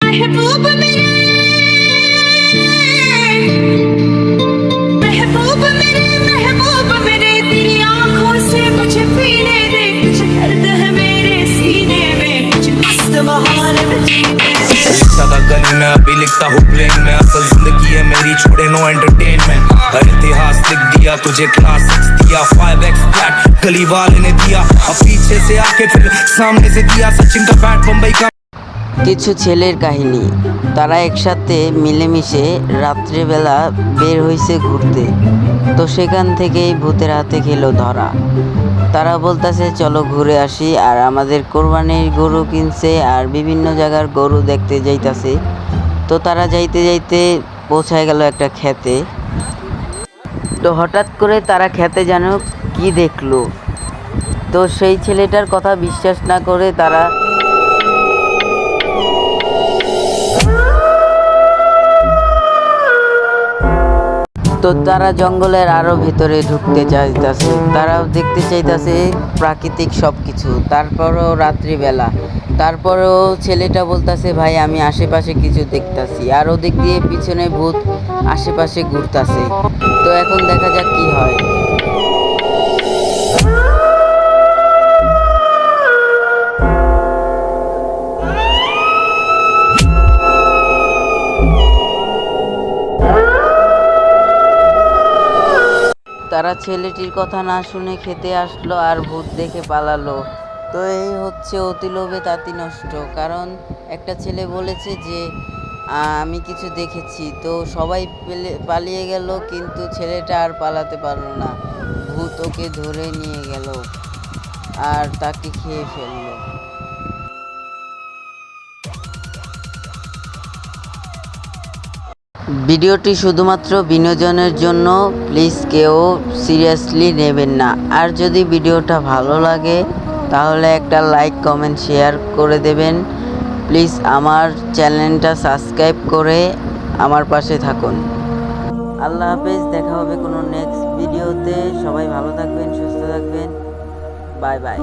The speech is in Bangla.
महबूब मेरे, महबूब मेरे, महबूब मेरे, तेरी आंखों से मुझे पीने दे, कुछ दर्द है मेरे सीने में, कुछ मस्त बहार में जीने दे। सदा गली में अभी लिखता हूँ प्लेन में, असल जिंदगी है मेरी, छोड़े नो एंटरटेनमेंट। हर इतिहास लिख दिया तुझे, क्लास 6 दिया, 5x फ्लैट गली वाले ने दिया, अब पीछे से आके फिर सामने से दिया, सचिन का बैट बम्बई का। কিছু ছেলের কাহিনী। তারা একসাথে মিলেমিশে রাত্রিবেলা বের হইছে ঘুরতে, তো সেখান থেকেই ভূতের হাতে খেলো ধরা। তারা বলতেছে চলো ঘুরে আসি, আর আমাদের কোরবানির গরু কিনছে আর বিভিন্ন জায়গার গরু দেখতে যাইতাছে। তো তারা যাইতে যাইতে পৌঁছায় গেল একটা ক্ষেতে। তো হঠাৎ করে তারা ক্ষেতে যেন কি দেখলো, তো সেই ছেলেটার কথা বিশ্বাস না করে তারা জঙ্গলের আরো ভেতরে ঢুকতে চাইতেছে। তারাও দেখতে চাইতেছে প্রাকৃতিক সব কিছু। তারপরও রাত্রিবেলা, তারপরেও ছেলেটা বলতেছে ভাই আমি আশেপাশে কিছু দেখতাছি, আর ওদিক দিয়ে পিছনে ভূত আশেপাশে ঘুরতাছে। তো এখন দেখা যাক কি হয়। তারা ছেলেটির কথা না শুনে খেতে আসলো আর ভূত দেখে পালালো। তো এই হচ্ছে অতি লোভে তাঁতি নষ্ট। কারণ একটা ছেলে বলেছে যে আমি কিছু দেখেছি, তো সবাই পালিয়ে গেল, কিন্তু ছেলেটা আর পালাতে পারলো না। ভূত ওকে ধরে নিয়ে গেল আর তাকে খেয়ে ফেললো। ভিডিওটি শুধুমাত্র বিনোদনের জন্য, প্লিজ কেউ সিরিয়াসলি নেবেন না। আর যদি ভিডিওটা ভালো লাগে তাহলে একটা লাইক কমেন্ট শেয়ার করে দেবেন। প্লিজ আমার চ্যানেলটা সাবস্ক্রাইব করে আমার পাশে থাকুন। আল্লাহ হাফেজ, দেখা হবে কোনো নেক্সট ভিডিওতে। সবাই ভালো থাকবেন, সুস্থ থাকবেন। Bye bye.